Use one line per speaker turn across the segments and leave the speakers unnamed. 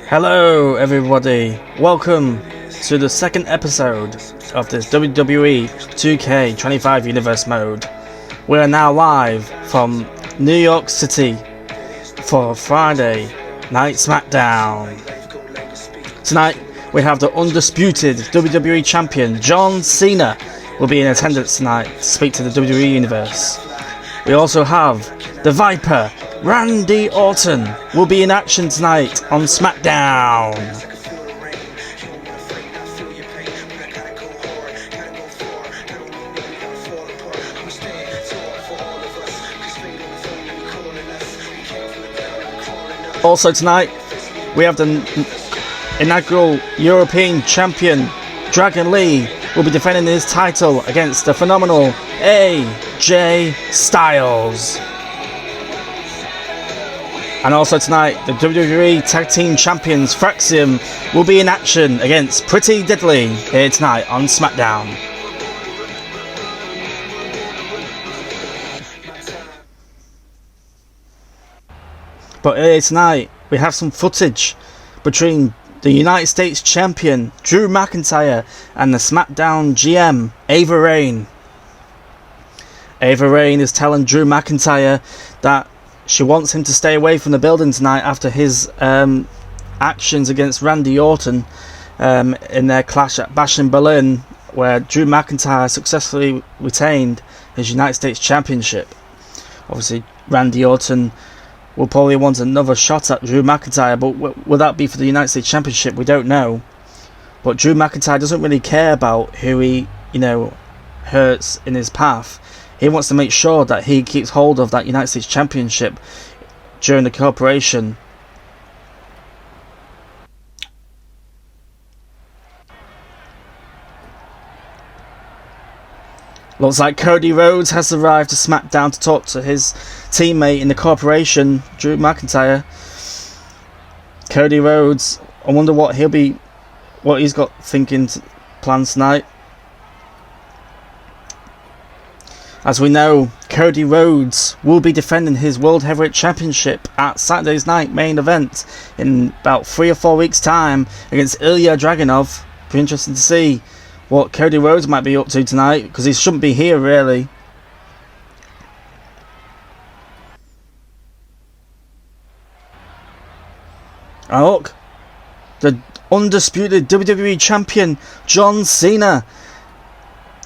Hello everybody, welcome to the second episode of this WWE 2K25 Universe mode. We are now live from New York City for Friday Night SmackDown. Tonight we have the Undisputed WWE Champion John Cena will be in attendance tonight to speak to the WWE Universe. We also have the Viper Randy Orton will be in action tonight on SmackDown. Also tonight, we have the inaugural European Champion Dragon Lee will be defending his title against the phenomenal AJ Styles. And also tonight, the WWE Tag Team Champions Fraxiom will be in action against Pretty Deadly here tonight on SmackDown. But here tonight, we have some footage between the United States Champion Drew McIntyre and the SmackDown GM Ava Raine. Ava Raine is telling Drew McIntyre that she wants him to stay away from the building tonight after his actions against Randy Orton in their clash at Bash in Berlin, where Drew McIntyre successfully retained his United States Championship. Obviously, Randy Orton will probably want another shot at Drew McIntyre, but will that be for the United States Championship? We don't know. But Drew McIntyre doesn't really care about who he, hurts in his path. He wants to make sure that he keeps hold of that United States Championship during the corporation. Looks like Cody Rhodes has arrived to SmackDown to talk to his teammate in the corporation, Drew McIntyre. Cody Rhodes, I wonder what he's got plans tonight. As we know, Cody Rhodes will be defending his World Heavyweight Championship at Saturday's night main event in about 3 or 4 weeks' time against Ilya Dragunov. Be interesting to see what Cody Rhodes might be up to tonight, because he shouldn't be here really. And look, the Undisputed WWE Champion John Cena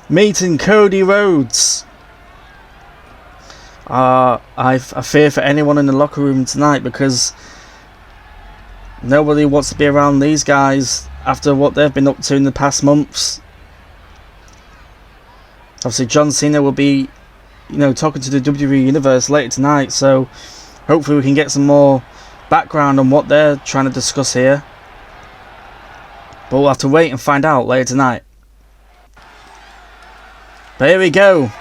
meeting Cody Rhodes. I fear for anyone in the locker room tonight, because nobody wants to be around these guys after what they've been up to in the past months. Obviously, John Cena will be, talking to the WWE Universe later tonight, so hopefully we can get some more background on what they're trying to discuss here. But we'll have to wait and find out later tonight. But here we go.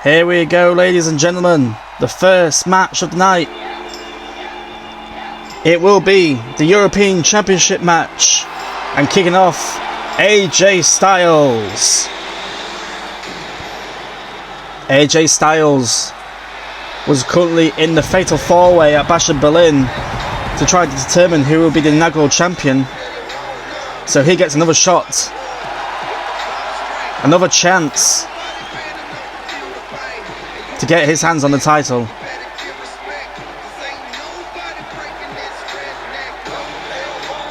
Here we go, ladies and gentlemen, the first match of the night. It will be the European Championship match, and kicking off, AJ Styles. AJ Styles was currently in the Fatal 4-Way at Bash in Berlin to try to determine who will be the inaugural champion. So he gets another shot, another chance to get his hands on the title.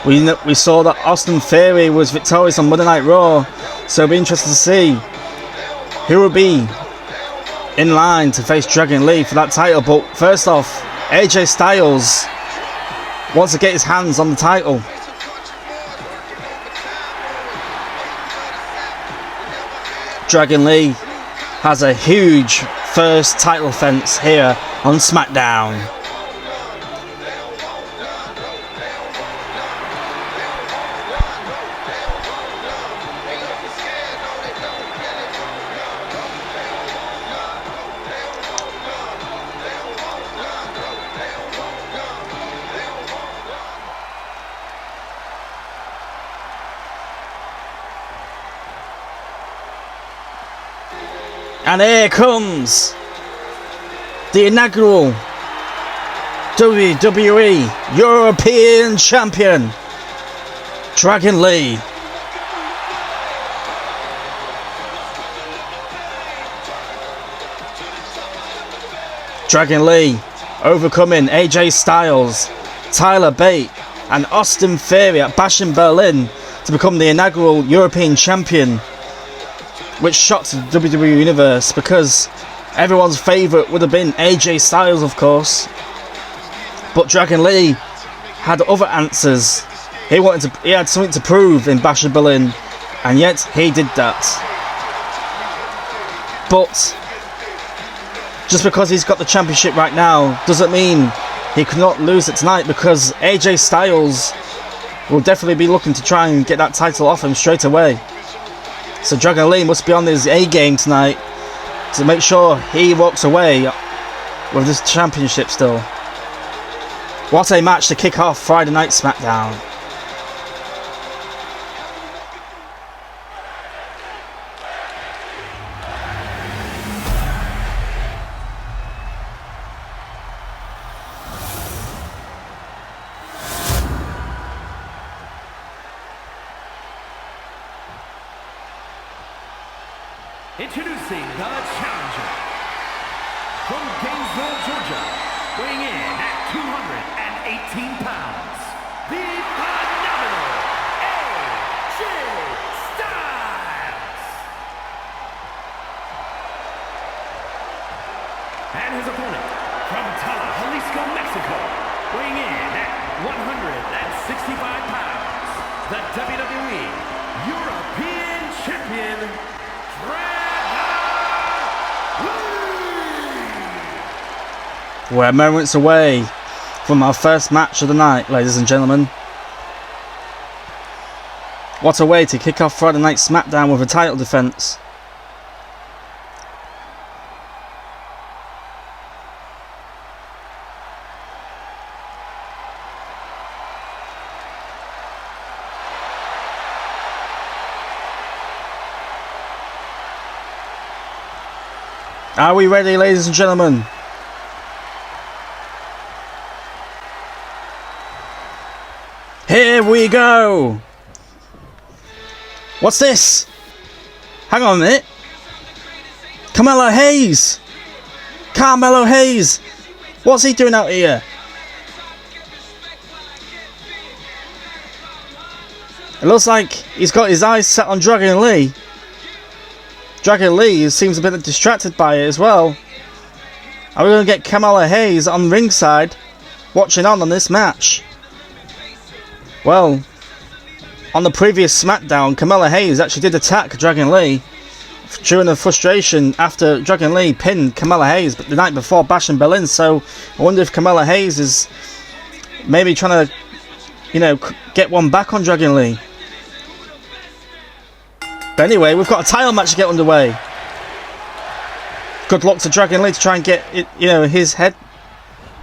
We saw that Austin Theory was victorious on Monday Night Raw, so it'll be interesting to see who will be in line to face Dragon Lee for that title. But first off, AJ Styles wants to get his hands on the title. Dragon Lee has a huge first title defense here on SmackDown. And here comes the inaugural WWE European Champion, Dragon Lee. Dragon Lee overcoming AJ Styles, Tyler Bate and Austin Theory at Bash in Berlin to become the inaugural European Champion, which shocked the WWE Universe because everyone's favourite would have been AJ Styles, of course. But Dragon Lee had other answers. He had something to prove in Bash in Berlin, and yet he did that. But just because he's got the championship right now doesn't mean he could not lose it tonight, because AJ Styles will definitely be looking to try and get that title off him straight away. So Dragon Lee must be on his A game tonight to make sure he walks away with this championship still. What a match to kick off Friday Night SmackDown.
Introducing the challenger from Gainesville, Georgia, weighing in at 218 pounds, the phenomenal AJ Styles. And his opponent from Tala, Jalisco, Mexico, weighing in at 165 pounds, the WWE European Champion,
We're moments away from our first match of the night, ladies and gentlemen. What a way to kick off Friday Night SmackDown with a title defense. Are we ready, ladies and gentlemen? Here we go! What's this? Hang on a minute. Carmelo Hayes! Carmelo Hayes! What's he doing out here? It looks like he's got his eyes set on Dragon Lee. Dragon Lee seems a bit distracted by it as well. Are we going to get Carmelo Hayes on ringside watching on this match? Well, on the previous SmackDown, Carmelo Hayes actually did attack Dragon Lee during the frustration after Dragon Lee pinned Carmelo Hayes the night before Bash in Berlin. So I wonder if Carmelo Hayes is maybe trying to, get one back on Dragon Lee. But anyway, we've got a title match to get underway. Good luck to Dragon Lee to try and get his head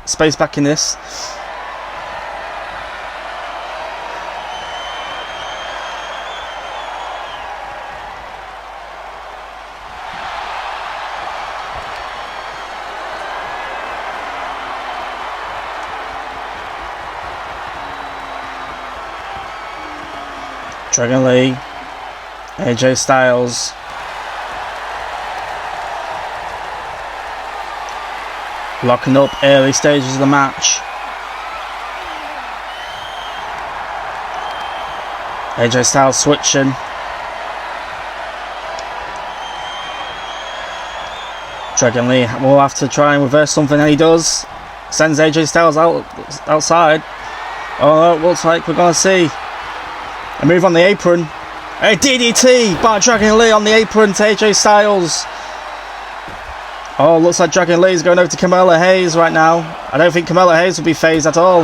space back in this. Dragon Lee, AJ Styles, locking up early stages of the match. AJ Styles switching. Dragon Lee will have to try and reverse something, and he does. Sends AJ Styles outside. Oh, it looks like we're going to see a move on the apron. A DDT by Dragon Lee on the apron to AJ Styles. Oh, looks like Dragon Lee is going over to Carmelo Hayes right now. I don't think Carmelo Hayes will be phased at all.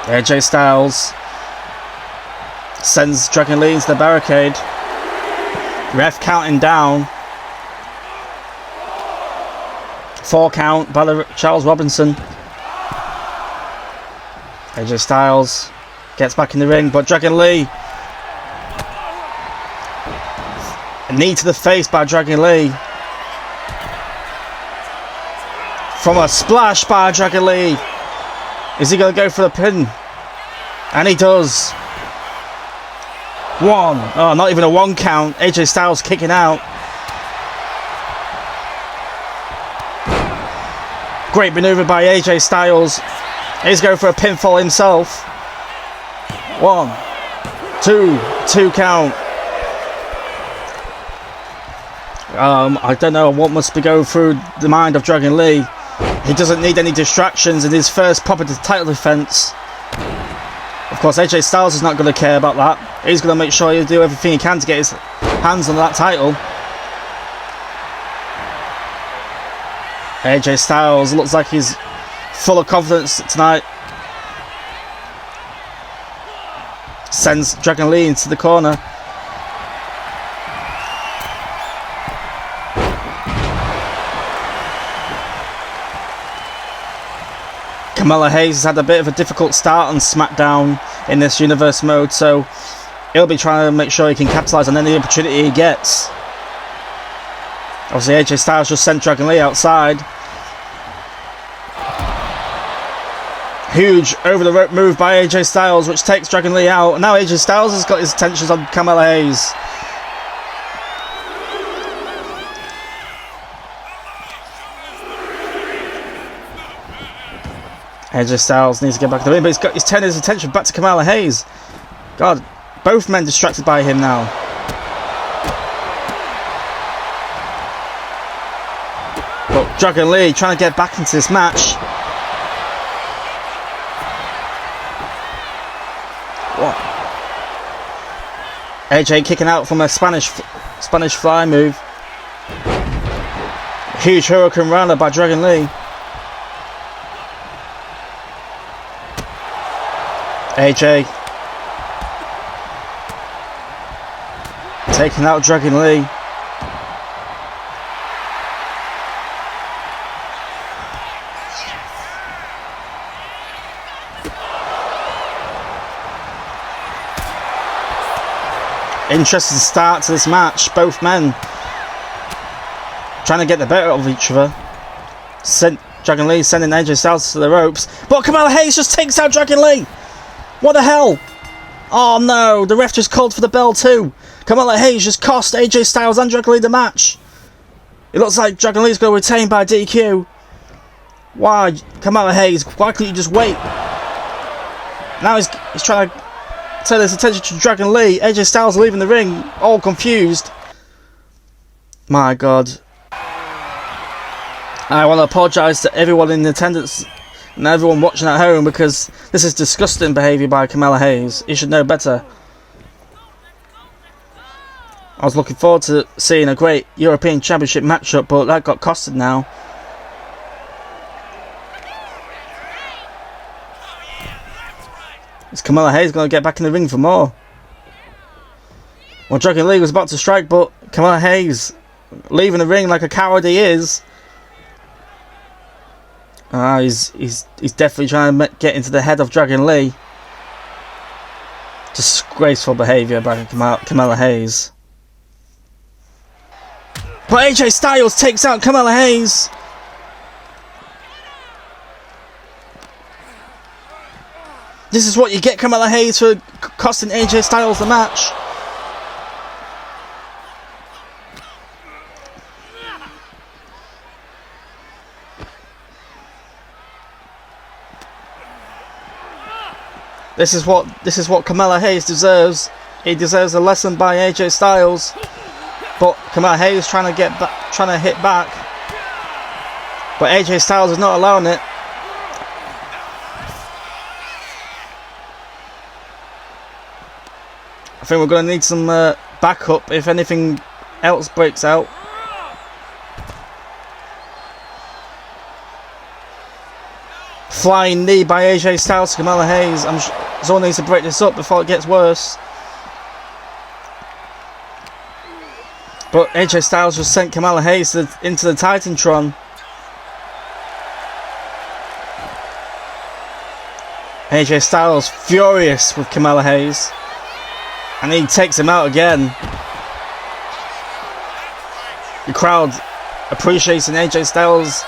AJ Styles sends Dragon Lee into the barricade. Ref counting down. 4 count by Charles Robinson. AJ Styles gets back in the ring, but Dragon Lee A knee to the face by Dragon Lee. From a splash by Dragon Lee. Is he going to go for the pin? And he does. 1. Oh, not even a 1 count. AJ Styles kicking out. Great maneuver by AJ Styles. He's going for a pinfall himself. 1, 2 count. I don't know what must be going through the mind of Dragon Lee. He doesn't need any distractions in his first proper title defense. Of course, AJ Styles is not going to care about that. He's going to make sure he'll do everything he can to get his hands on that title. AJ Styles looks like he's full of confidence tonight. Sends Dragon Lee into the corner. Carmelo Hayes has had a bit of a difficult start on SmackDown in this universe mode, so he'll be trying to make sure he can capitalise on any opportunity he gets. Obviously AJ Styles just sent Dragon Lee outside. Huge over the rope move by AJ Styles, which takes Dragon Lee out. And now AJ Styles has got his attentions on Carmelo Hayes. AJ Styles needs to get back to the ring, but he's turning his attention back to Carmelo Hayes. God, both men distracted by him now. But Dragon Lee trying to get back into this match. What? AJ kicking out from a Spanish fly move. Huge Hurricane Rana by Dragon Lee. AJ taking out Dragon Lee. Interesting start to this match. Both men trying to get the better of each other. Dragon Lee sending AJ Styles to the ropes, but Carmelo Hayes just takes out Dragon Lee. What the hell? Oh no, the ref just called for the bell too. Carmelo Hayes just cost AJ Styles and Dragon Lee the match. It looks like Dragon Lee's going to retain by DQ. Why, Carmelo Hayes, why couldn't you just wait? Now he's trying to turn his attention to Dragon Lee. AJ Styles leaving the ring, all confused. My God. I want to apologise to everyone in attendance and everyone watching at home, because this is disgusting behaviour by Carmelo Hayes. He should know better. I was looking forward to seeing a great European Championship matchup, but that got costed now. Is Carmelo Hayes going to get back in the ring for more? Well, Dragon Lee was about to strike, but Carmelo Hayes leaving the ring like a coward he is. He's definitely trying to get into the head of Dragon Lee. Disgraceful behaviour by Carmelo Hayes. But AJ Styles takes out Carmelo Hayes. This is what you get, Carmelo Hayes, for costing AJ Styles the match. This is what Carmelo Hayes deserves. He deserves a lesson by AJ Styles. But Carmelo Hayes trying to hit back. But AJ Styles is not allowing it. I think we're going to need some backup if anything else breaks out. Flying knee by AJ Styles to Carmelo Hayes. Someone needs to break this up before it gets worse. But AJ Styles just sent Carmelo Hayes into the Titantron. AJ Styles furious with Carmelo Hayes. And he takes him out again. The crowd appreciating AJ Styles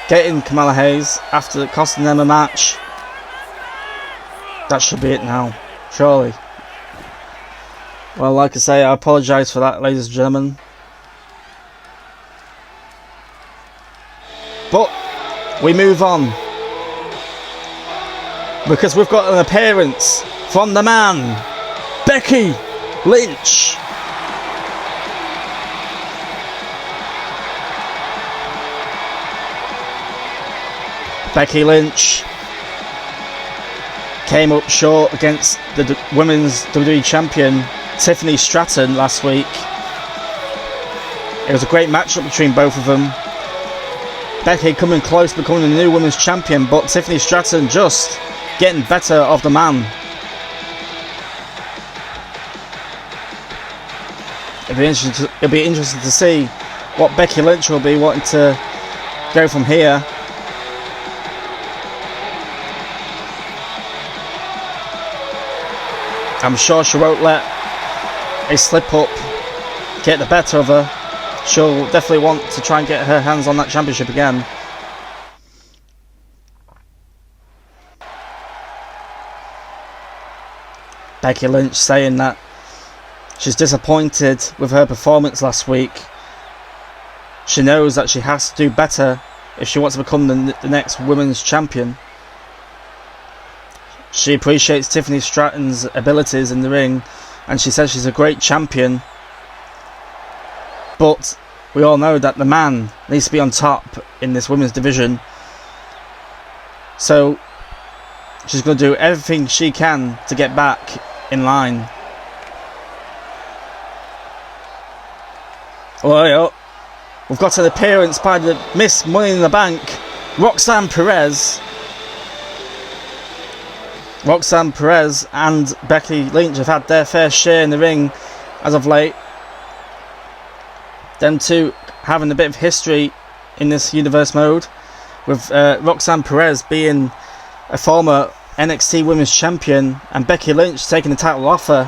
getting Kamala Hayes after costing them a match. That should be it now, surely. Well, like I say, I apologise for that, ladies and gentlemen. But we move on, because we've got an appearance from the man, Becky Lynch. Becky Lynch came up short against the women's WWE champion Tiffany Stratton last week. It was a great matchup between both of them. Becky coming close to becoming the new women's champion, but Tiffany Stratton just getting better of the man. It'll be interesting to see what Becky Lynch will be wanting to go from here. I'm sure she won't let a slip up get the better of her. She'll definitely want to try and get her hands on that championship again. Becky Lynch saying that she's disappointed with her performance last week. She knows that she has to do better if she wants to become the next women's champion. She appreciates Tiffany Stratton's abilities in the ring, and she says she's a great champion. But we all know that the man needs to be on top in this women's division. So she's going to do everything she can to get back in line. Well, we've got an appearance by the Miss Money in the Bank, Roxanne Perez. Roxanne Perez and Becky Lynch have had their fair share in the ring as of late. Them two having a bit of history in this universe mode, with Roxanne Perez being a former NXT Women's Champion and Becky Lynch taking the title off her,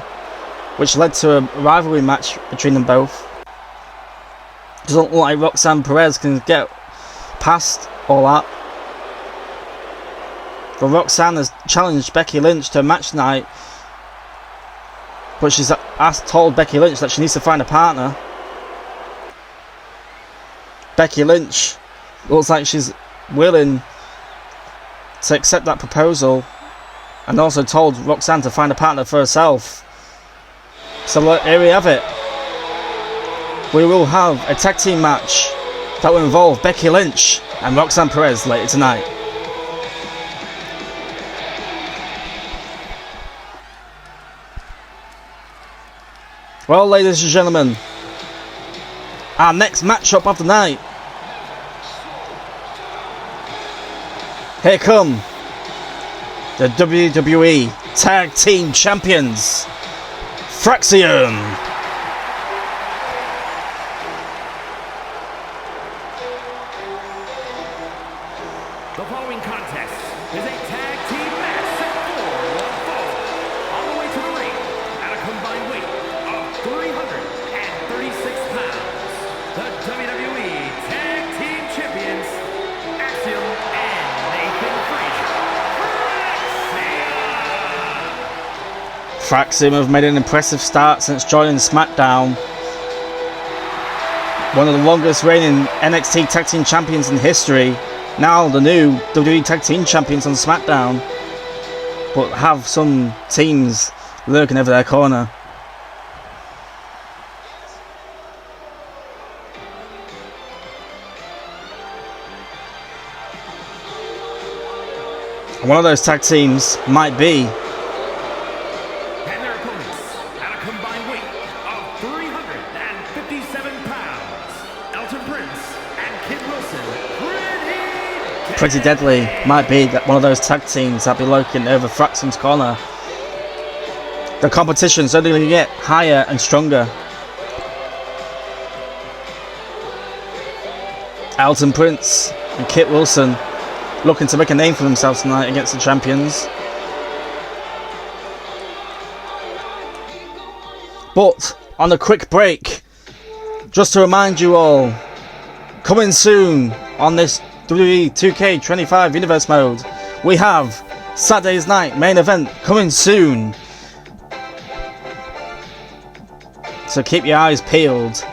which led to a rivalry match between them both. Doesn't look like Roxanne Perez can get past all that. But Roxanne has challenged Becky Lynch to a match tonight, but she's told Becky Lynch that she needs to find a partner. Becky Lynch looks like she's willing to accept that proposal, and also told Roxanne to find a partner for herself. So look, here we have it. We will have a tag team match that will involve Becky Lynch and Roxanne Perez later tonight. Well, ladies and gentlemen, our next matchup of the night. Here come the WWE Tag Team Champions, Fraxiom.
The following contest is a tag team match set for one fall. On the way to the ring, at a combined weight of 336 pounds, the WWE Tag Team Champions, Fraxiom and Nathan Frazier.
Fraxiom have made an impressive start since joining SmackDown. One of the longest reigning NXT Tag Team Champions in history. Now the new WWE Tag Team Champions on SmackDown, but have some teams lurking over their corner. One of those tag teams might be
And their opponents, at a combined weight of 357 pounds, Elton Prince and Kid Wilson.
Pretty Deadly might be that one of those tag teams that be lurking over Fraxiom's corner. The competition's only going to get higher and stronger. Elton Prince and Kit Wilson looking to make a name for themselves tonight against the champions. But on a quick break, Just to remind you all, coming soon on this WWE 2K25 Universe Mode, we have Saturday's night main event coming soon. So keep your eyes peeled.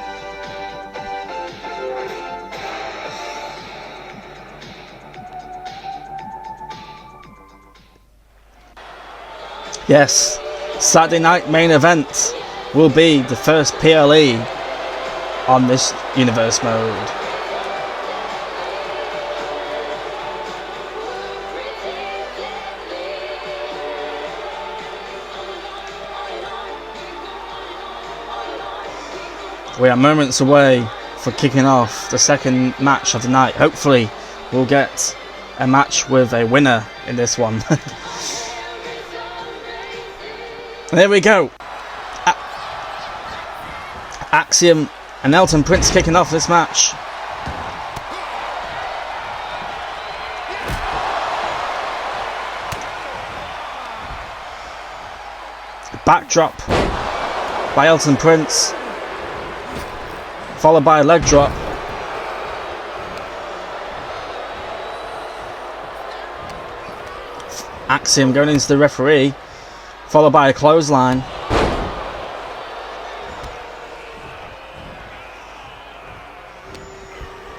Yes, Saturday night main event will be the first PLE on this universe mode. We are moments away from kicking off the second match of the night. Hopefully we'll get a match with a winner in this one. There we go. Fraxiom and Elton Prince kicking off this match. Backdrop by Elton Prince, followed by a leg drop. Fraxiom going into the referee, followed by a clothesline.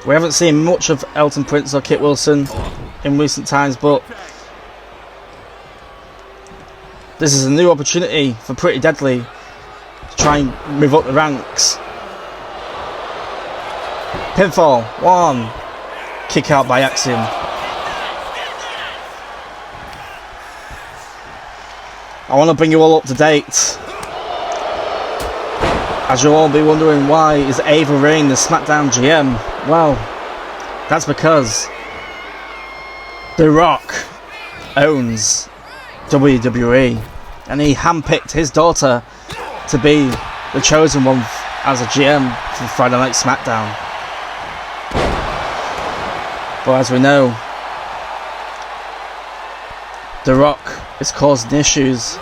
We haven't seen much of Elton Prince or Kit Wilson in recent times, but this is a new opportunity for Pretty Deadly to try and move up the ranks. Pinfall, one. Kick out by Fraxiom. I want to bring you all up to date, as you'll all be wondering, why is Ava Raine the SmackDown GM? Well, that's because The Rock owns WWE, and he handpicked his daughter to be the chosen one as a GM for Friday Night SmackDown. But as we know, The Rock is causing issues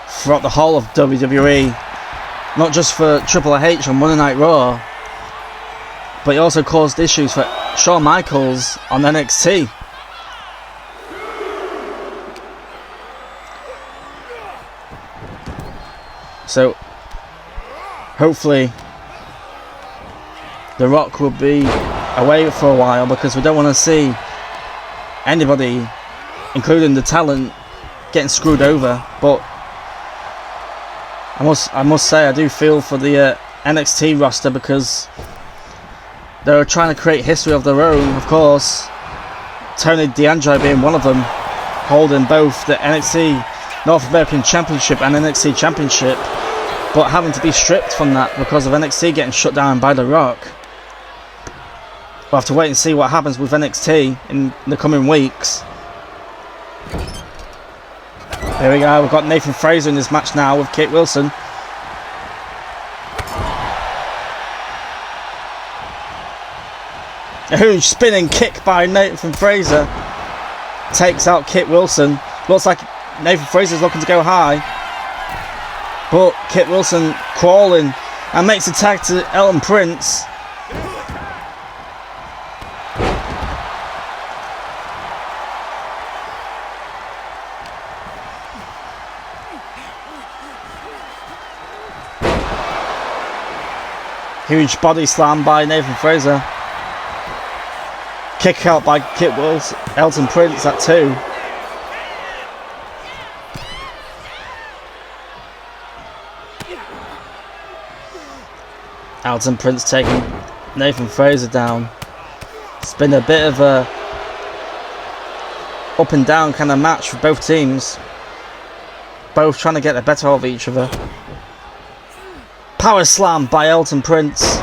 throughout the whole of WWE, not just for Triple H on Monday Night Raw, but he also caused issues for Shawn Michaels on NXT. So hopefully The Rock will be away for a while, because we don't want to see anybody, including the talent, getting screwed over. But I must say I do feel for the NXT roster, because they're trying to create history of their own, of course. Tony D'Angelo being one of them, holding both the NXT North American Championship and NXT Championship, but having to be stripped from that because of NXT getting shut down by The Rock. We'll have to wait and see what happens with NXT in the coming weeks. There we go, we've got Nathan Fraser in this match now with Kit Wilson. A huge spinning kick by Nathan Fraser takes out Kit Wilson. Looks like Nathan Fraser's looking to go high, but Kit Wilson crawling and makes a tag to Elton Prince. Huge body slam by Nathan Fraser. Kick out by Kit Wilson, Elton Prince at 2. Elton Prince taking Nathan Fraser down. It's been a bit of a up and down kind of match for both teams. Both trying to get the better of each other. Power slam by Elton Prince.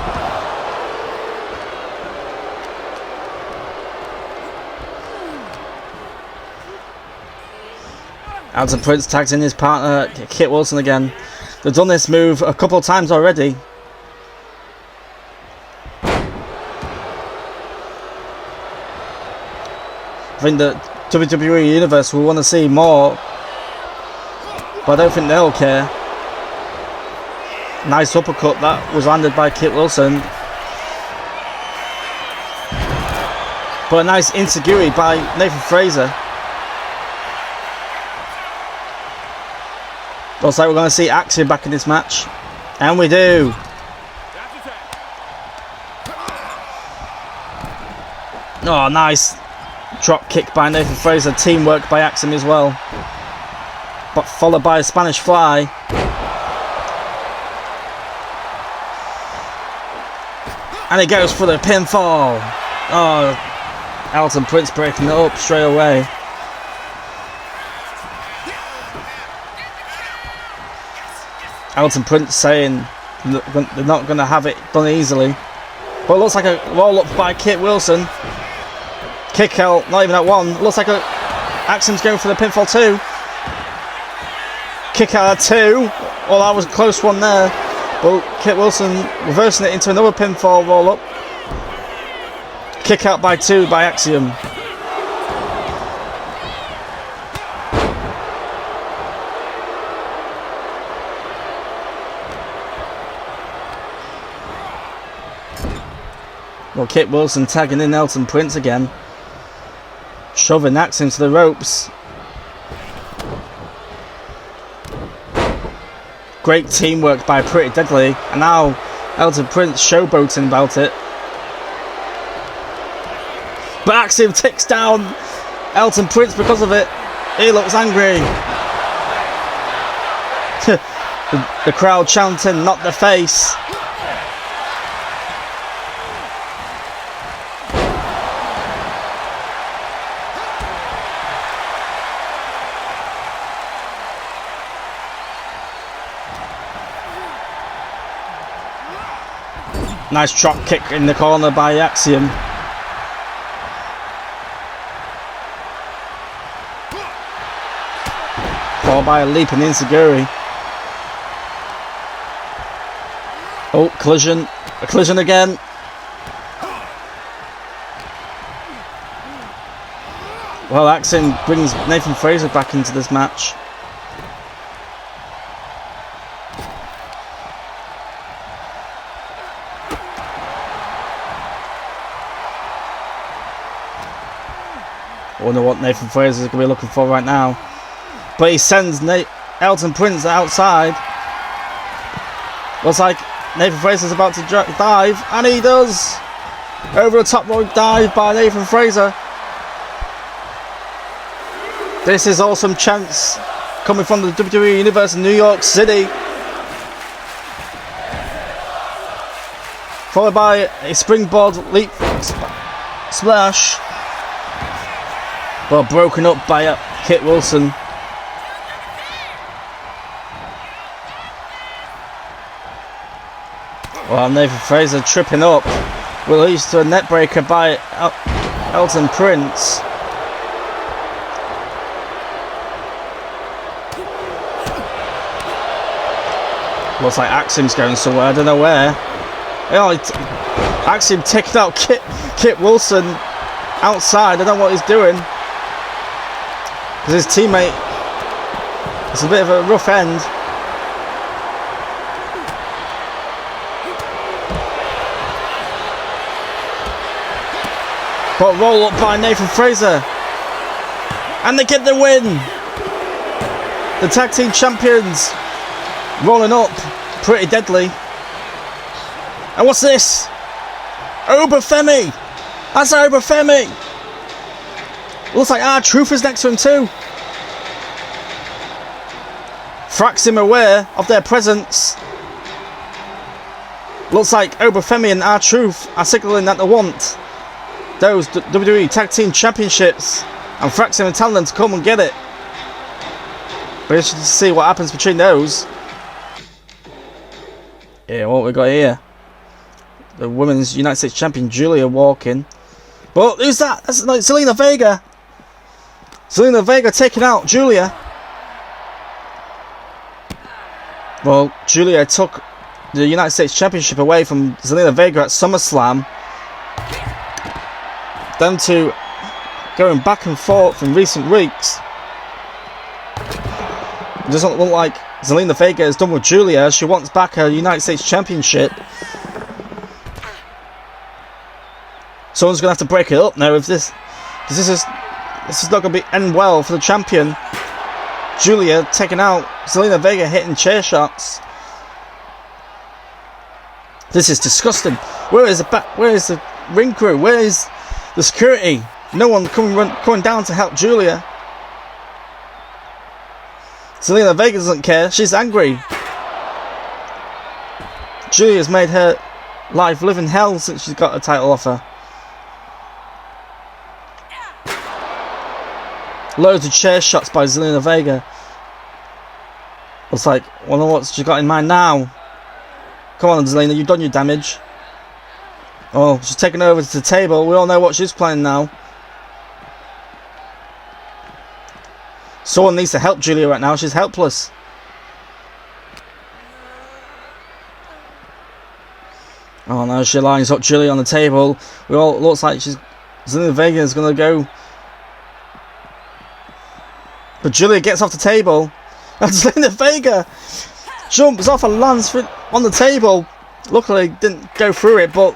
Elton Prince tags in his partner Kit Wilson again. They've done this move a couple of times already. I think the WWE Universe will want to see more, but I don't think they'll care. Nice uppercut that was landed by Kit Wilson. But a nice enziguri by Nathan Fraser. Looks like we're going to see Axiom back in this match. And we do. Oh, nice drop kick by Nathan Fraser. Teamwork by Axiom as well. But followed by a Spanish fly. And he goes for the pinfall. Oh, Elton Prince breaking it up straight away. Elton Prince saying they're not going to have it done easily. But it looks like a roll up by Kit Wilson. Kick out, not even at one. Looks like Axiom's going for the pinfall too. Kick out at two. Oh, that was a close one there. But Kit Wilson reversing it into another pinfall roll up. Kick out by two by Axiom. Well, Kit Wilson tagging in Elton Prince again. Shoving Axiom to the ropes. Great teamwork by Pretty Deadly. And now Elton Prince showboating about it. But Axiom ticks down Elton Prince because of it. He looks angry. The crowd chanting, not the face. Nice drop kick in the corner by Axiom. Followed by a leaping enziguri. Oh, collision. A collision again. Well, Axiom brings Nathan Fraser back into this match. I wonder what Nathan Fraser is going to be looking for right now. But he sends Elton Prince outside. Looks like Nathan Fraser's about to dive. And he does. Over the top rope dive by Nathan Fraser. This is awesome chants coming from the WWE Universe in New York City. Followed by a springboard leap splash. Well, broken up by Kit Wilson. Well, Nathan Fraser tripping up. Will lead to a net breaker by Elton Prince. Looks like Axiom's going somewhere, I don't know where. Oh, Axiom taking out Kit Wilson outside, I don't know what he's doing. Because his teammate, it's a bit of a rough end. But roll up by Nathan Fraser. And they get the win. The tag team champions rolling up. Pretty Deadly. And what's this? Obafemi. That's Obafemi. Looks like R-Truth is next to him too. Fraxiom aware of their presence. Looks like Obafemi and R-Truth are signaling that they want those WWE Tag Team Championships. And Fraxiom are telling them to come and get it. But interested to see what happens between those. Yeah, what we got here? The Women's United States Champion Julia walking. But who's that? That's like Zelina Vega. Zelina Vega taking out Julia. Well, Julia took the United States Championship away from Zelina Vega at SummerSlam. Them two going back and forth in recent weeks. It doesn't look like Zelina Vega is done with Julia. She wants back her United States Championship. Someone's going to have to break it up now if this is not going to end well for the champion. Julia taking out Zelina Vega, hitting chair shots. This is disgusting. Where is the ring crew? Where is the security? No one coming down to help Julia. Zelina Vega doesn't care. She's angry. Julia's made her life live in hell since she's got a title offer. Loads of chair shots by Zelina Vega. It's like, wonder what she's got in mind now. Come on, Zelina, you've done your damage. Oh, she's taken over to the table. We all know what she's playing now. Someone needs to help Julia right now. She's helpless. Oh no, she lines up Julia on the table. Looks like Zelina Vega is gonna go. But Julia gets off the table. And Zelina Vega jumps off and lands on the table. Luckily didn't go through it, but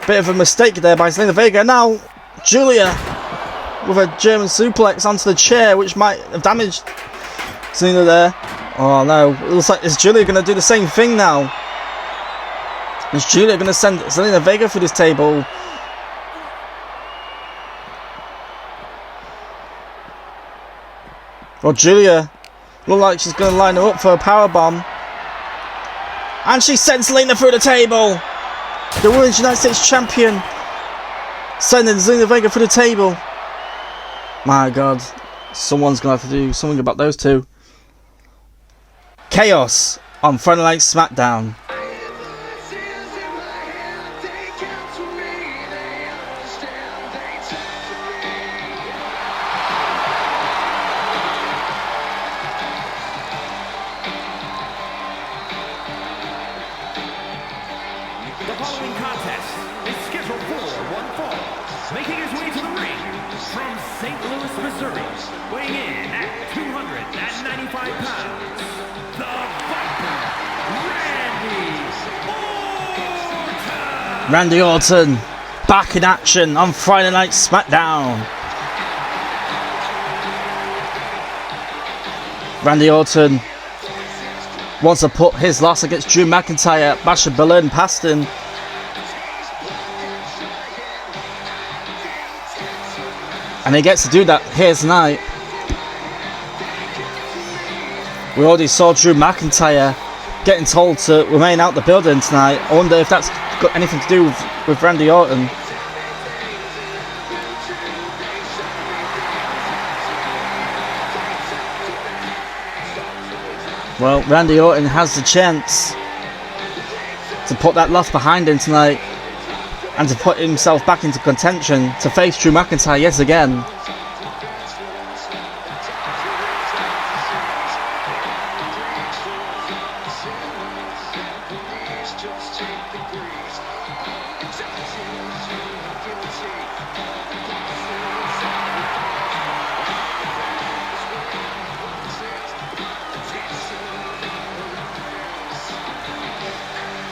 bit of a mistake there by Zelina Vega. Now Julia with a German suplex onto the chair, which might have damaged Zelina there. Oh no, it looks like, is Julia going to do the same thing now? Is Julia going to send Zelina Vega through this table? Well, Julia looks like she's going to line her up for a powerbomb. And she sends Zelina through the table. The Women's United States Champion sending Zelina Vega through the table. My God, someone's going to have to do something about those two. Chaos on Friday Night SmackDown.
The following contest is scheduled for one fall. Making his way to the ring from St. Louis, Missouri, weighing in at 295 pounds, the Viper,
Randy Orton back in action on Friday Night SmackDown. Randy Orton wants to put his loss against Drew McIntyre at Bash of Berlin past him. And he gets to do that here tonight. We already saw Drew McIntyre getting told to remain out the building tonight. I wonder if that's got anything to do with Randy Orton. Well, Randy Orton has the chance to put that loss behind him tonight and to put himself back into contention to face Drew McIntyre yet again.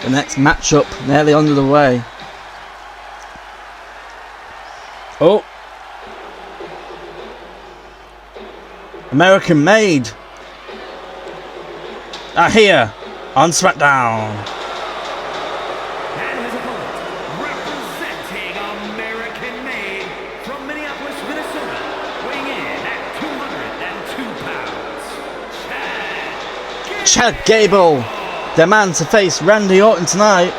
The next matchup nearly under the way. Oh, American Made are here on SmackDown.
And his opponent, representing American Made from Minneapolis, Minnesota, weighing in at 202 pounds,
Chad Gable, the man to face Randy Orton tonight.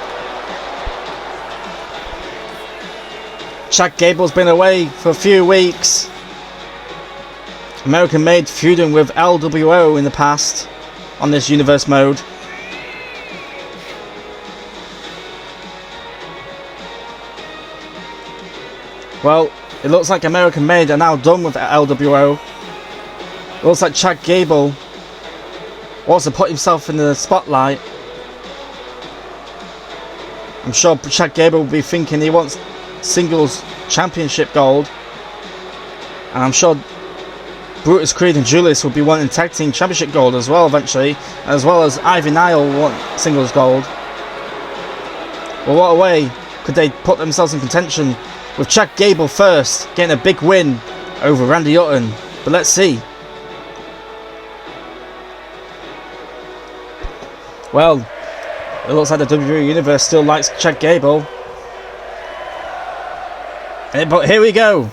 Chad Gable's been away for a few weeks. American Made feuding with LWO in the past on this universe mode. Well, it looks like American Made are now done with LWO. It looks like Chad Gable wants to put himself in the spotlight. I'm sure Chad Gable will be thinking he wants singles championship gold, and I'm sure Brutus Creed and Julius will be wanting tag team championship gold as well eventually, as well as Ivy Nile will want singles gold. Well, what a way could they put themselves in contention with Chad Gable first getting a big win over Randy Orton. But let's see. Well, it looks like the WWE Universe still likes Chad Gable. But here we go.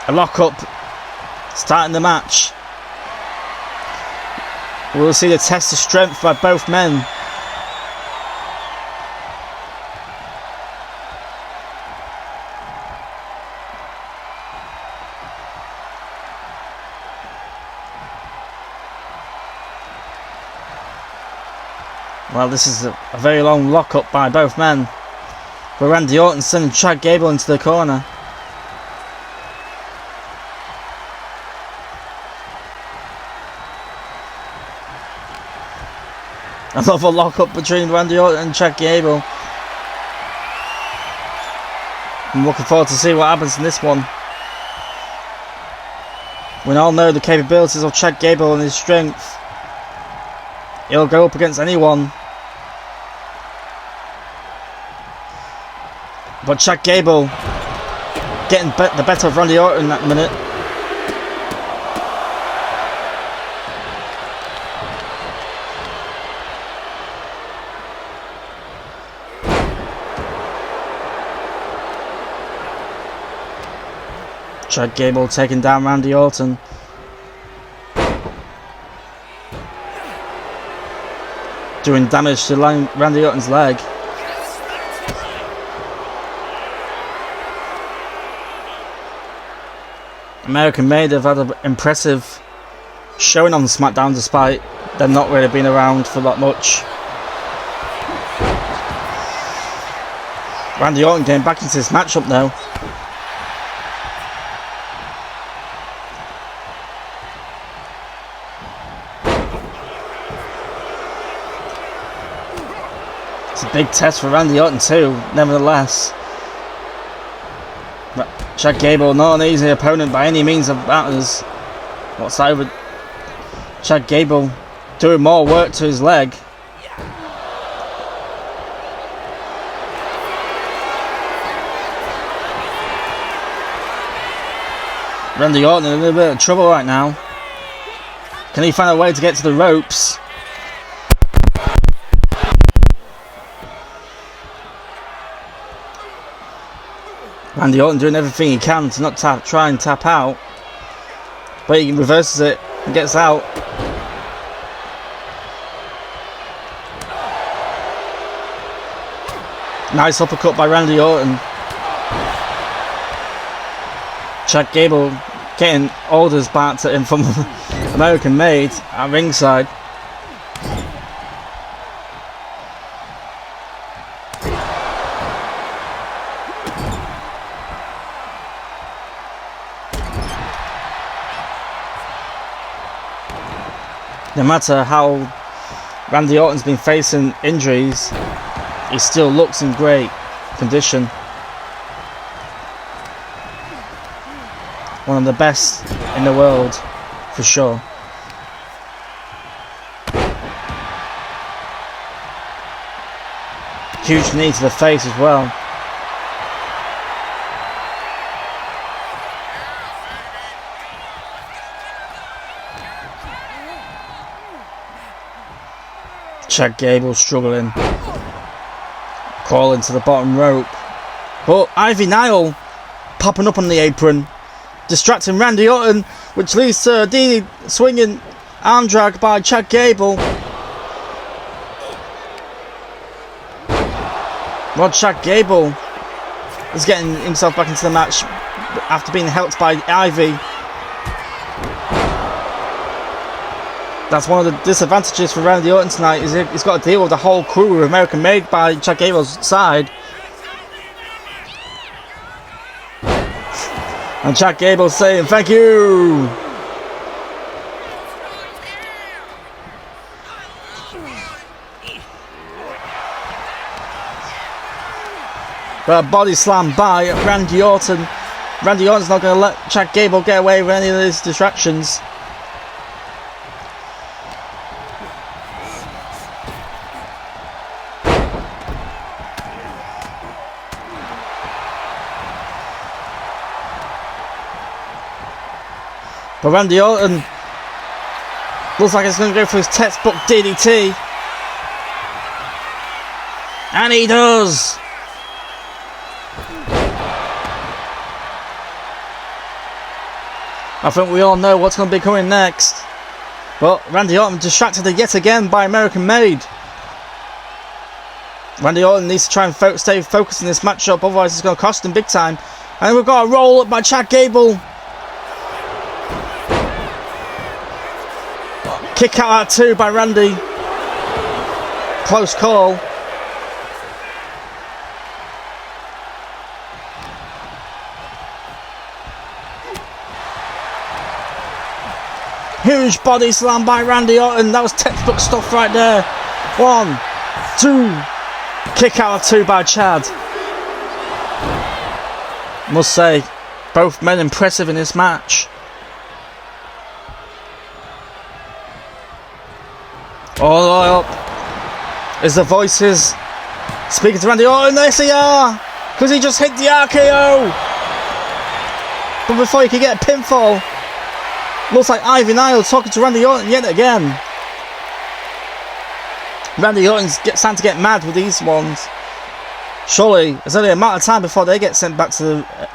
A lock-up starting the match. We'll see the test of strength by both men. Well, this is a very long lock-up by both men. But Randy Orton sending Chad Gable into the corner. Another lock-up between Randy Orton and Chad Gable. I'm looking forward to see what happens in this one. We all know the capabilities of Chad Gable and his strength. He'll go up against anyone. But Chad Gable getting the better of Randy Orton at the minute. Chad Gable taking down Randy Orton. Doing damage to Randy Orton's leg. American Made have had an impressive showing on SmackDown despite them not really being around for that much. Randy Orton getting back into this matchup now. It's a big test for Randy Orton too, nevertheless. But Chad Gable, not an easy opponent by any means of matters. What's that with Chad Gable doing more work to his leg. Randy Orton in a little bit of trouble right now. Can he find a way to get to the ropes? Randy Orton doing everything he can to not try and tap out. But he reverses it and gets out. Nice uppercut by Randy Orton. Chad Gable getting orders back at him from American Made at ringside. No matter how Randy Orton's been facing injuries, he still looks in great condition. One of the best in the world, for sure. Huge knee to the face as well. Chad Gable struggling. Crawling to the bottom rope. But Ivy Nile popping up on the apron. Distracting Randy Orton, which leads to a DD swinging arm drag by Chad Gable. Well, Chad Gable is getting himself back into the match after being helped by Ivy. That's one of the disadvantages for Randy Orton tonight, is he's got to deal with the whole crew of American Made by Chad Gable's side. And Chad Gable saying, "Thank you." But a body slam by Randy Orton Randy Orton's not going to let Chad Gable get away with any of these distractions. But Randy Orton looks like he's going to go for his textbook DDT. And he does! I think we all know what's going to be coming next. But Randy Orton distracted yet again by American Made. Randy Orton needs to try and stay focused in this matchup, otherwise it's going to cost him big time. And we've got a roll up by Chad Gable. Kick out at 2 by Randy. Close call. Huge body slam by Randy Orton. That was textbook stuff right there. 1, 2. Kick out at 2 by Chad. Must say, both men impressive in this match. All the way up is the voices speaking to Randy Orton. There they are, because he just hit the RKO. But before he could get a pinfall, looks like Ivy Nile talking to Randy Orton yet again. Randy Orton's starting to get mad with these ones. Surely it's only a matter of time before they get sent back to the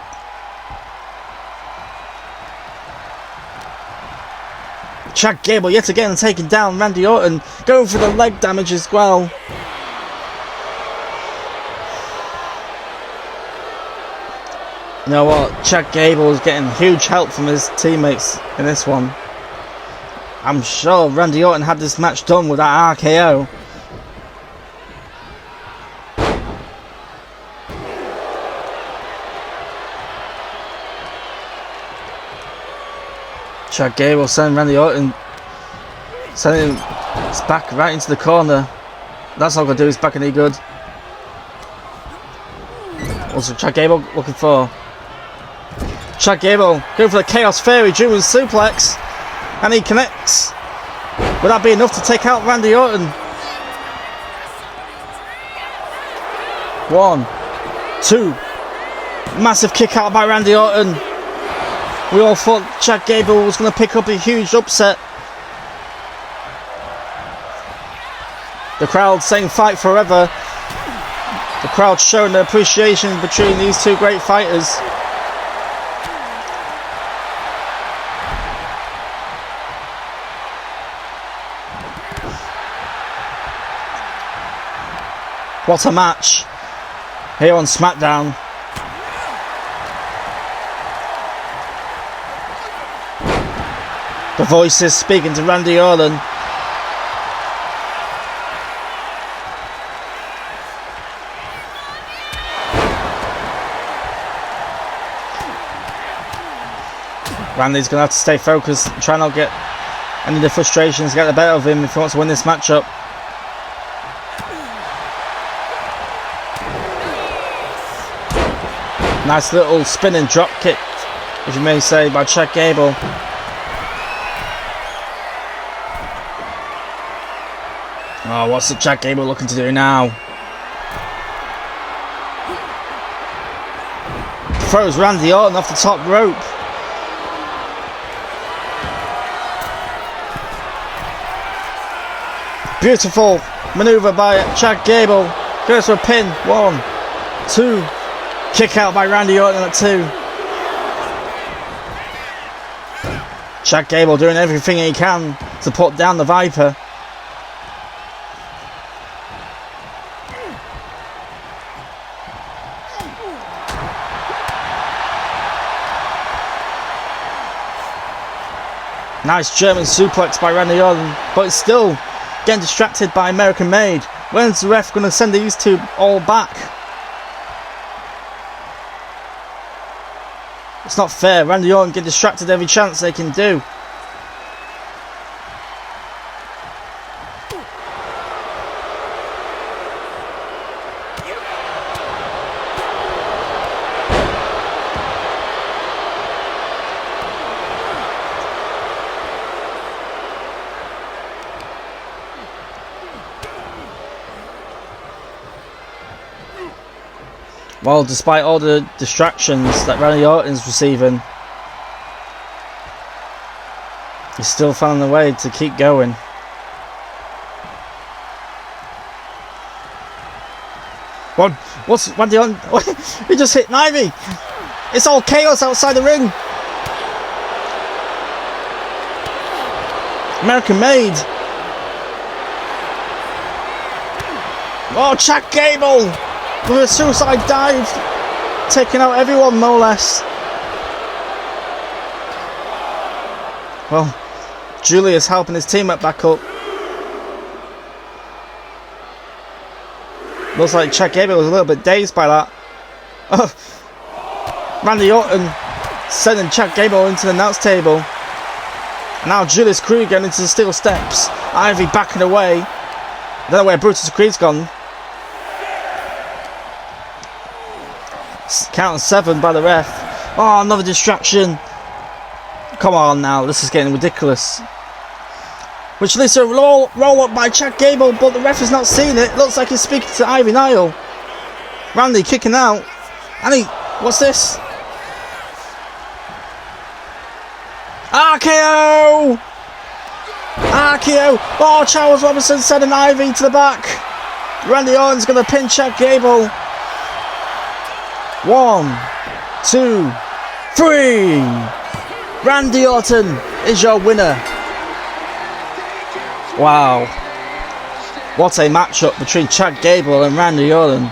Chad Gable yet again taking down Randy Orton, going for the leg damage as well. You know what? Chad Gable is getting huge help from his teammates in this one. I'm sure Randy Orton had this match done with that RKO. Chad Gable sending Randy Orton, sending him back right into the corner. That's not going to do his back any good. Also, Chad Gable looking for. Chad Gable going for the Chaos Theory German suplex, and he connects. Would that be enough to take out Randy Orton? 1, 2. Massive kick out by Randy Orton. We all thought Chad Gable was going to pick up a huge upset. The crowd saying fight forever. The crowd showing their appreciation between these two great fighters. What a match here on SmackDown. The voices speaking to Randy Orton. Randy's going to have to stay focused, try not get any of the frustrations get the better of him if he wants to win this matchup. Nice little spinning drop kick, if you may say, by Chad Gable. Oh, what's the Chad Gable looking to do now? Throws Randy Orton off the top rope. Beautiful maneuver by Chad Gable. Goes for a pin. 1, 2. Kick out by Randy Orton at 2. Chad Gable doing everything he can to put down the Viper. Nice German suplex by Randy Orton, but it's still getting distracted by American Made. When's the ref going to send these two all back? It's not fair. Randy Orton get distracted every chance they can do. Well, despite all the distractions that Randy Orton's receiving, he's still finding a way to keep going. What's Randy Orton? He just hit Ivy. It's all chaos outside the ring. American made. Oh, Chad Gable with a suicide dive, taking out everyone more or less. Well, Julius helping his teammate back up. Looks like Chad Gable was a little bit dazed by that. Oh, Randy Orton sending Chad Gable into the announce table. And now Julius Creed getting into the steel steps. Ivy backing away. I don't know where Brutus Creed's gone. Count 7 by the ref. Oh, another distraction. Come on now, this is getting ridiculous. Which leads to a roll up by Chad Gable, but the ref is not seeing it. Looks like he's speaking to Ivy Nile. Randy kicking out. And what's this? RKO! RKO! Oh, Charles Robinson sending Ivy to the back. Randy Orton's going to pin Chad Gable. 1, 2, 3. Randy Orton is your winner. Wow. What a matchup between Chad Gable and Randy Orton.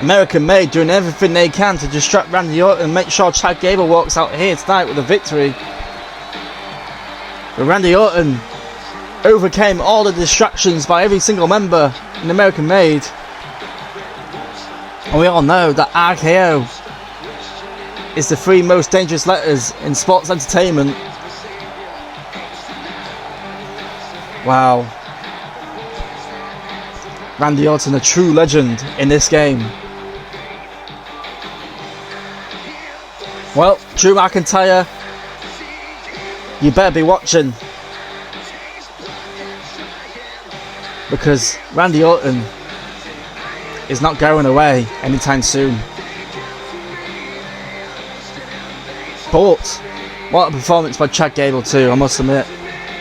American Made doing everything they can to distract Randy Orton and make sure Chad Gable walks out here tonight with a victory. But Randy Orton overcame all the distractions by every single member in American Made. And we all know that RKO is the 3 most dangerous letters in sports entertainment. Wow. Randy Orton, a true legend in this game. Well, Drew McIntyre, you better be watching. Because Randy Orton is not going away anytime soon. But what a performance by Chad Gable too, I must admit.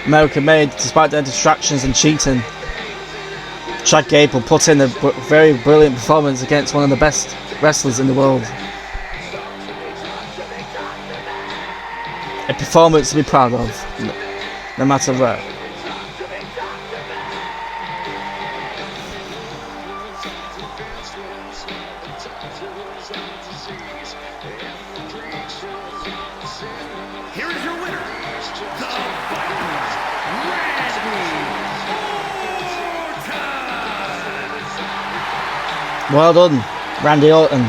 American Made, despite their distractions and cheating, Chad Gable put in a very brilliant performance against one of the best wrestlers in the world. A performance to be proud of, no matter what.
Here is your winner, the Viper, Randy Orton.
Well done, Randy Orton.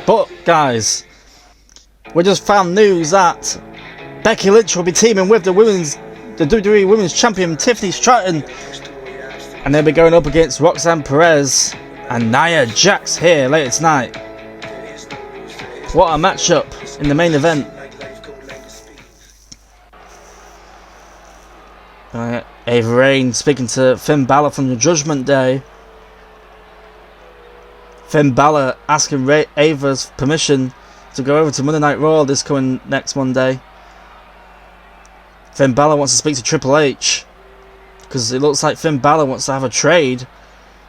But guys, we just found news that Becky Lynch will be teaming with the WWE Women's Champion Tiffany Stratton, and they'll be going up against Roxanne Perez and Nia Jax here later tonight. What a matchup in the main event. Ava Rain speaking to Finn Balor from the Judgment Day. Finn Balor asking Ava's permission to go over to Monday Night Raw this coming next Monday. Finn Balor wants to speak to Triple H because it looks like Finn Balor wants to have a trade.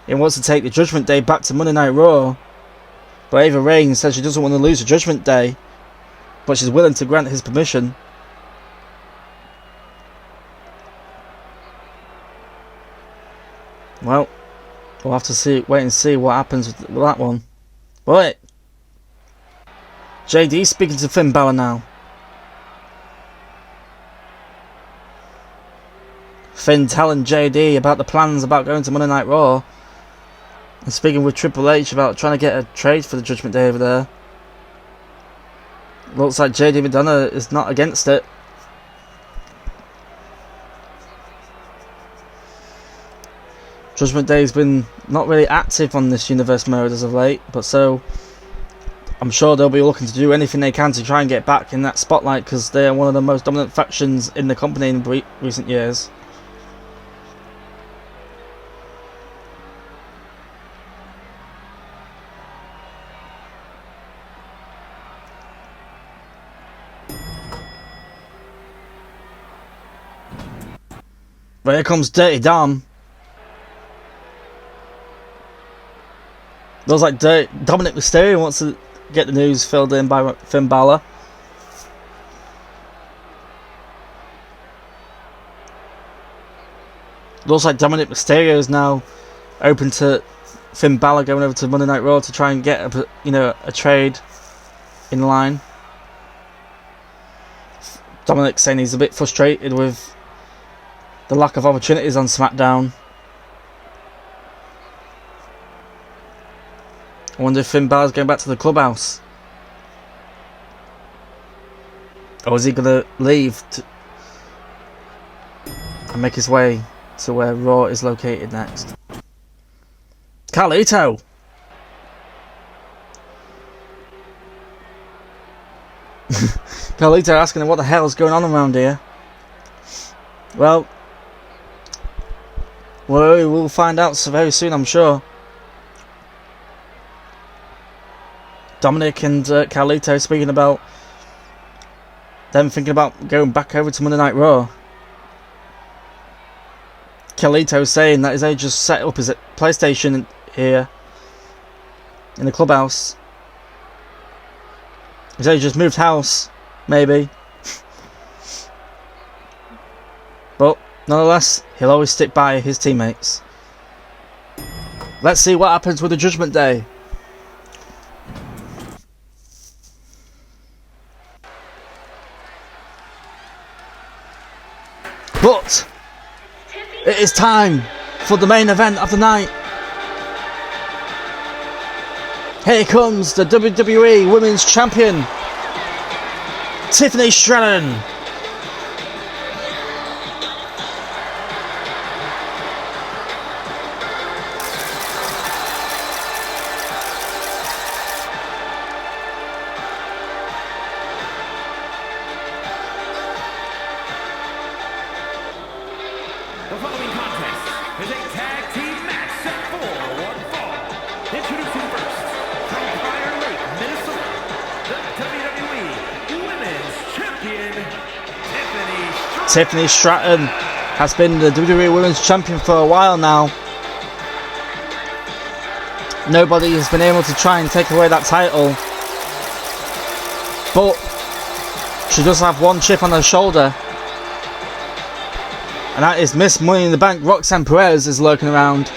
He wants to take the Judgment Day back to Monday Night Raw. But Ava Rain says she doesn't want to lose the Judgment Day, but she's willing to grant his permission. Well, we'll have to wait and see what happens with that one. Wait. JD speaking to Finn Balor now. Finn telling JD about the plans about going to Monday Night Raw. And speaking with Triple H about trying to get a trade for the Judgment Day over there. Looks like JD McDonough is not against it. Judgment Day's been not really active on this universe mode as of late, but so I'm sure they'll be looking to do anything they can to try and get back in that spotlight, because they're one of the most dominant factions in the company in recent years. But here comes Dirty Dom. Looks like Dominic Mysterio wants to get the news filled in by Finn Balor. Looks like Dominic Mysterio is now open to Finn Balor going over to Monday Night Raw to try and get a trade in line. Dominic saying he's a bit frustrated with the lack of opportunities on SmackDown. I wonder if Finn Balor's going back to the clubhouse. Or is he going to leave and make his way to where Raw is located next? Carlito! Carlito asking him what the hell is going on around here. Well, we'll find out so very soon, I'm sure. Dominic and Carlito speaking about them thinking about going back over to Monday Night Raw. Carlito saying that he's only just set up his PlayStation here in the clubhouse. He's only just moved house, maybe. But nonetheless, he'll always stick by his teammates. Let's see what happens with the Judgment Day. But it is time for the main event of the night. Here comes the WWE Women's Champion, Tiffany Stratton.
The following contest is a tag team match set for one fall. Introducing first, from Prior Lake, Minnesota, the WWE Women's Champion, Tiffany Stratton.
Tiffany Stratton has been the WWE Women's Champion for a while now. Nobody has been able to try and take away that title. But she does have one chip on her shoulder. And that is Miss Money in the Bank Roxanne Perez is lurking around.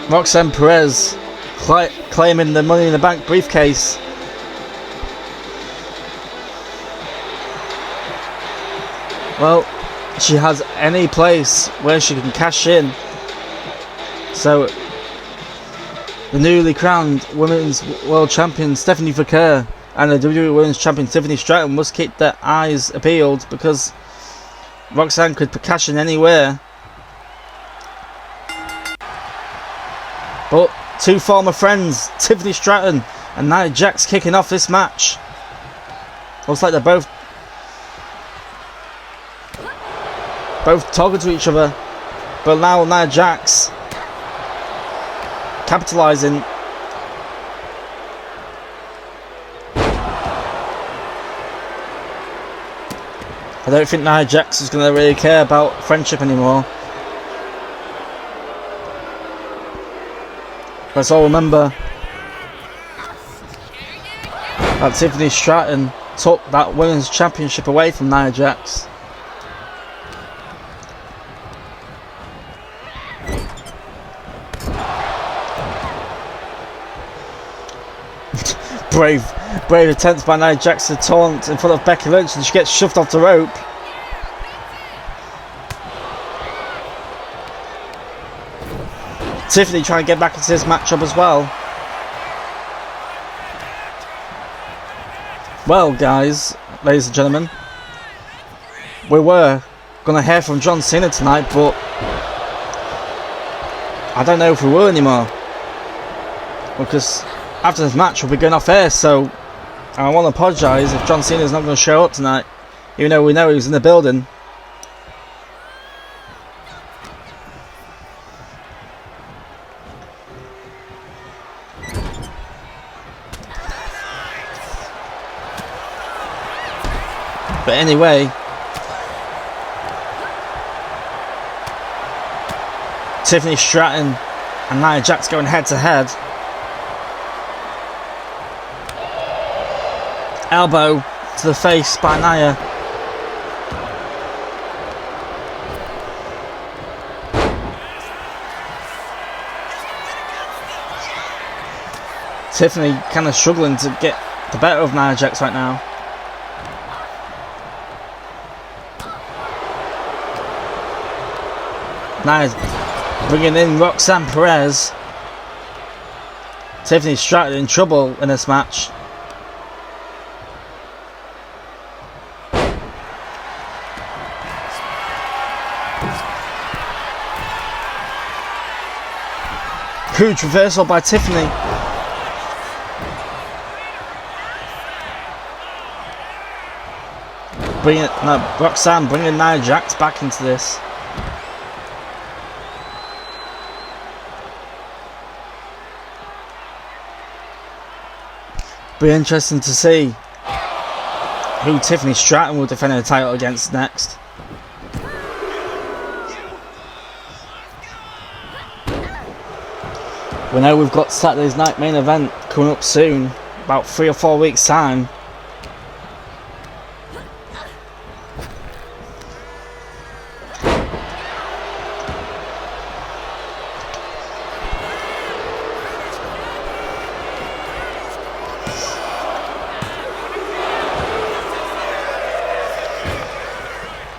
Roxanne Perez claiming the Money in the Bank briefcase. Well, she has any place where she can cash in. So the newly crowned Women's World Champion Stephanie Verker and the WWE Women's Champion Tiffany Stratton must keep their eyes peeled, because Roxanne could cash in anywhere. But two former friends, Tiffany Stratton and Nia Jax, kicking off this match. Looks like they're both talking to each other, but now Nia Jax capitalizing. I don't think Nia Jax is going to really care about friendship anymore. Let's all remember that Tiffany Stratton took that women's championship away from Nia Jax. Brave attempts by Nia Jax to taunt in front of Becky Lynch, and she gets shoved off the rope. Tiffany trying to get back into this matchup as well. Well, guys, ladies and gentlemen, we were going to hear from John Cena tonight, but I don't know if we will anymore, because after this match we'll be going off air, so I want to apologise if John Cena is not going to show up tonight, even though we know he's in the building. But anyway, Tiffany Stratton and Nia Jax going head to head. Elbow to the face by Nia. Tiffany kind of struggling to get the better of Nia Jax right now. Nia's bringing in Roxanne Perez. Tiffany Stratton in trouble in this match. Huge reversal by Tiffany. Roxanne bringing Nia Jax back into this. Be interesting to see who Tiffany Stratton will defend the title against next. We know we've got Saturday's night main event coming up soon, about 3 or 4 weeks time.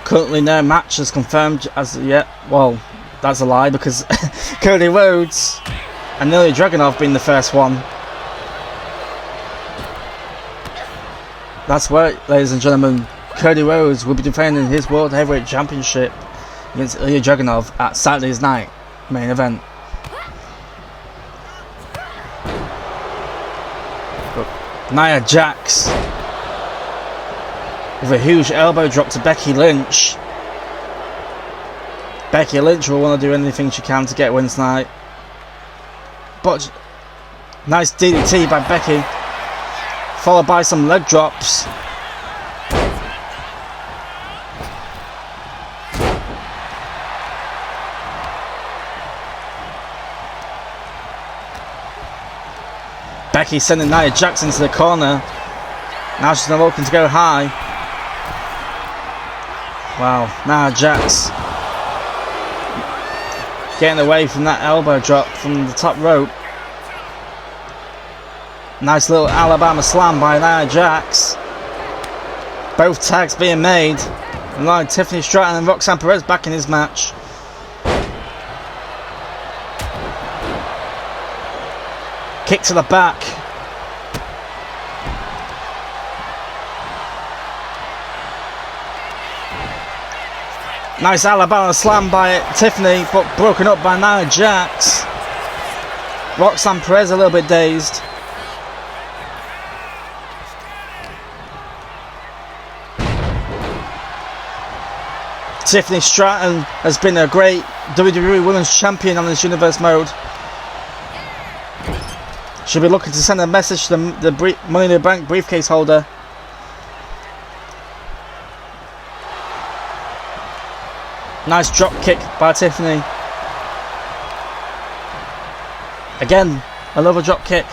Currently no match is confirmed as yet. Well, that's a lie, because Cody Rhodes and Ilya Dragunov being the first one. That's right, ladies and gentlemen. Cody Rhodes will be defending his World Heavyweight Championship against Ilya Dragunov at Saturday's night main event. But Nia Jax with a huge elbow drop to Becky Lynch. Becky Lynch will want to do anything she can to get a win tonight. But nice DDT by Becky, followed by some leg drops. Becky sending Nia Jax into the corner. Now she's not looking to go high. Wow, Nia Jax getting away from that elbow drop from the top rope. Nice little Alabama slam by Nia Jax. Both tags being made. And like Tiffany Stratton and Roxanne Perez back in his match. Kick to the back. Nice Alabama slam by Tiffany, but broken up by Nia Jax. Roxanne Perez a little bit dazed. Tiffany Stratton has been a great WWE Women's Champion on this Universe mode. She'll be looking to send a message to the Money in the Bank briefcase holder. Nice drop kick by Tiffany. Again, another drop kick.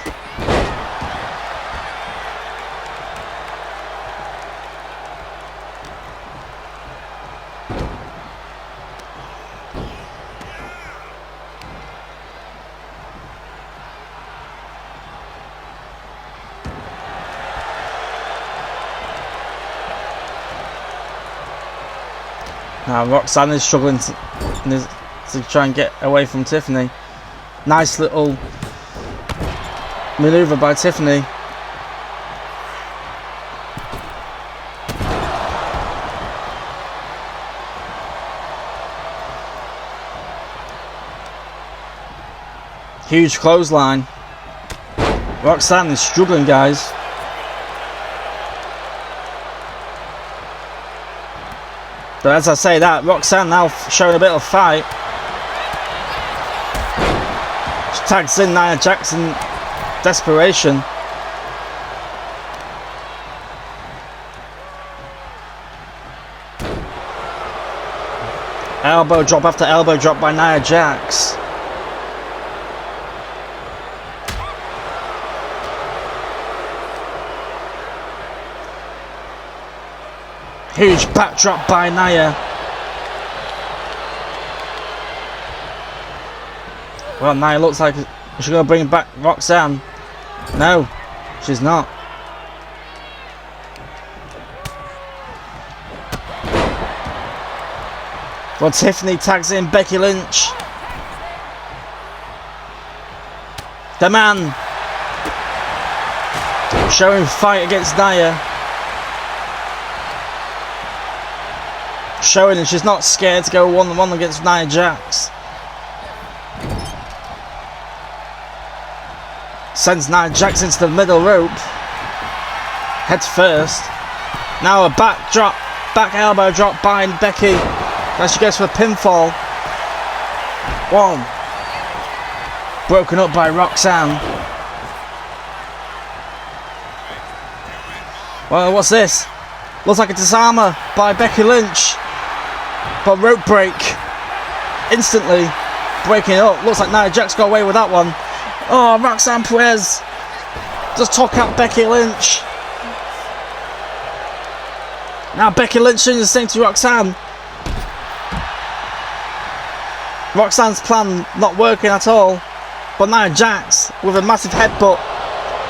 Now Roxanne is struggling to try and get away from Tiffany. Nice little maneuver by Tiffany. Huge clothesline. Roxanne is struggling, guys. But as I say that, Roxanne now showing a bit of fight. She tags in Nia Jax in desperation. Elbow drop after elbow drop by Nia Jax. Huge backdrop by Nia. Well, Nia looks like she's going to bring back Roxanne. No, she's not. Well, Tiffany tags in Becky Lynch. The man showing fight against Nia. Showing that she's not scared to go one-on-one against Nia Jax. Sends Nia Jax into the middle rope. Heads first. Now a back elbow drop by Becky. Now she goes for a pinfall. One. Broken up by Roxanne. Well, what's this? Looks like a disarmer by Becky Lynch. But rope break. Instantly breaking up. Looks like Nia Jax got away with that one. Oh, Roxanne Perez just took out Becky Lynch. Now Becky Lynch doing the same to Roxanne. Roxanne's plan not working at all. But Nia Jax with a massive headbutt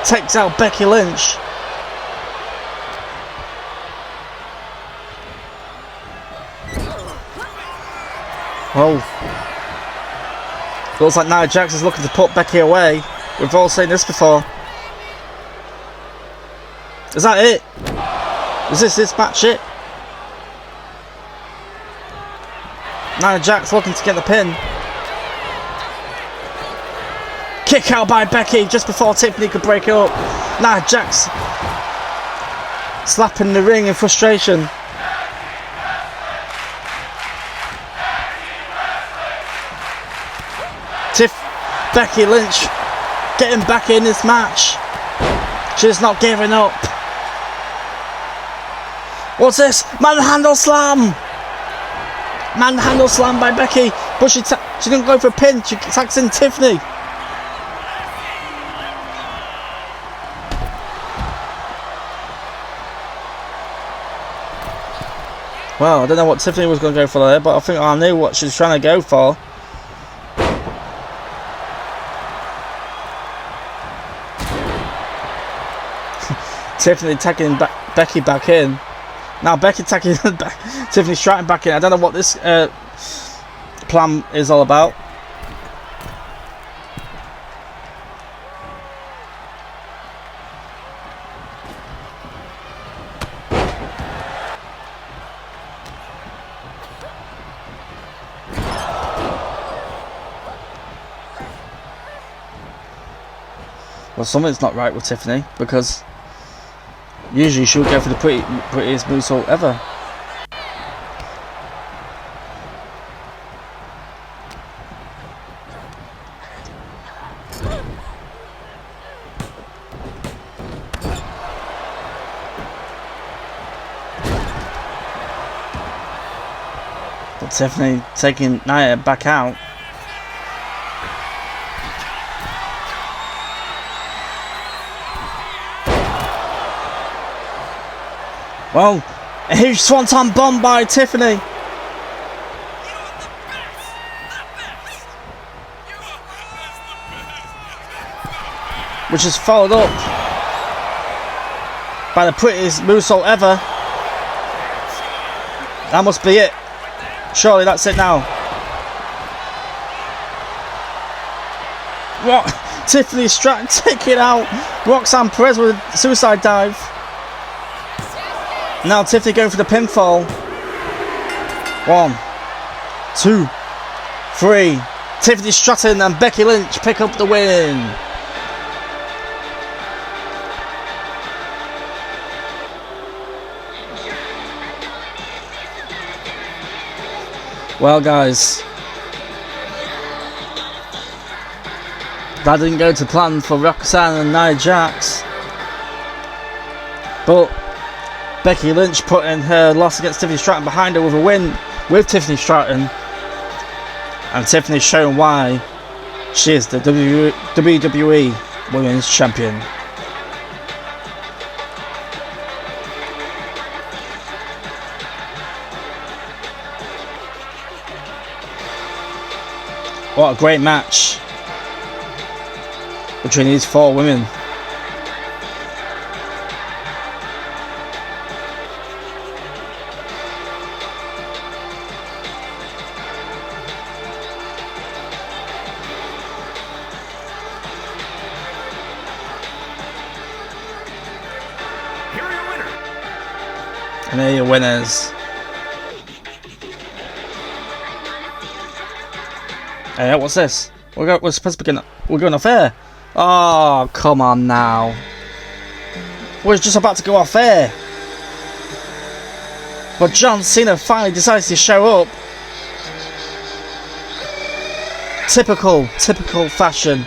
takes out Becky Lynch. Oh. Looks like Nia Jax is looking to put Becky away. We've all seen this before. Is that it? Is this match it? Nia Jax looking to get the pin. Kick out by Becky just before Tiffany could break it up. Nia Jax slapping the ring in frustration. Becky Lynch getting back in this match. She's not giving up. What's this? Manhandle slam! Manhandle slam by Becky. But she didn't go for a pin. She tags in Tiffany. Well, I don't know what Tiffany was going to go for there, but I think I knew what she was trying to go for. Tiffany tagging Becky back in. Now Becky tagging Tiffany Stratton back in. I don't know what this plan is all about. Well, something's not right with Tiffany, because usually she would go for the prettiest moonsault ever. But Tiffany taking Nia back out. Well, a huge swanton bomb by Tiffany. Which is followed up by the prettiest moonsault ever. That must be it. Surely that's it now. What? Tiffany Stratton taking out Roxanne Perez with a suicide dive. Now Tiffany going for the pinfall. 1, 2, 3. Tiffany Stratton and Becky Lynch pick up the win. Well, guys, that didn't go to plan for Roxanne and Nia Jax, but Becky Lynch put in her loss against Tiffany Stratton behind her with a win with Tiffany Stratton, and Tiffany's shown why she is the WWE Women's Champion. What a great match between these four women.
Here are your winners.
And there are your winners. Hey, what's this? We're supposed to be going. We're going off air. Oh, come on now. We're just about to go off air. But John Cena finally decides to show up. Typical fashion.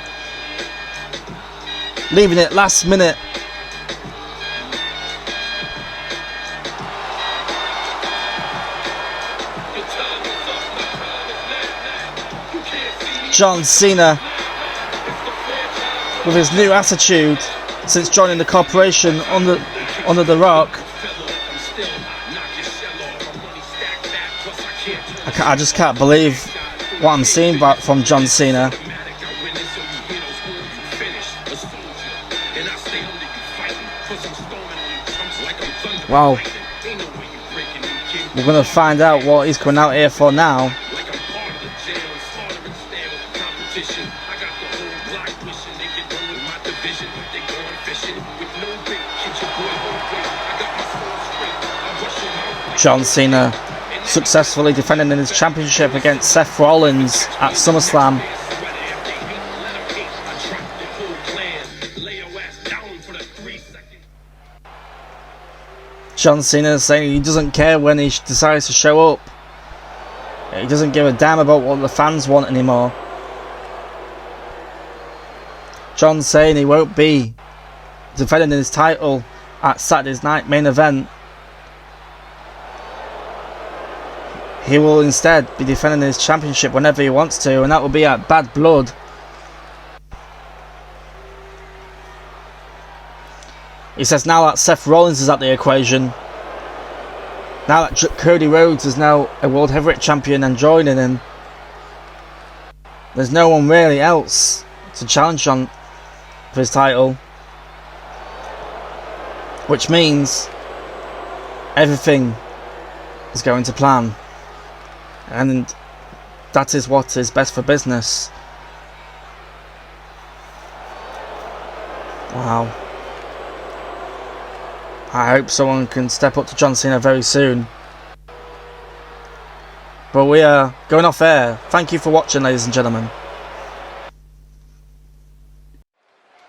Leaving it last minute. John Cena, with his new attitude since joining the corporation under The Rock. I just can't believe what I'm seeing from John Cena. Wow. We're going to find out what he's coming out here for now. John Cena successfully defending his championship against Seth Rollins at SummerSlam. John Cena saying he doesn't care when he decides to show up. He doesn't give a damn about what the fans want anymore. John saying he won't be defending his title at Saturday's night main event. He will instead be defending his championship whenever he wants to, and that will be at Bad Blood. He says now that Seth Rollins is at the equation, now that Cody Rhodes is now a World Heavyweight Champion and joining him, there's no one really else to challenge on for his title, which means everything is going to plan. And that is what is best for business. Wow. I hope someone can step up to John Cena very soon. But we are going off air. Thank you for watching, ladies and gentlemen.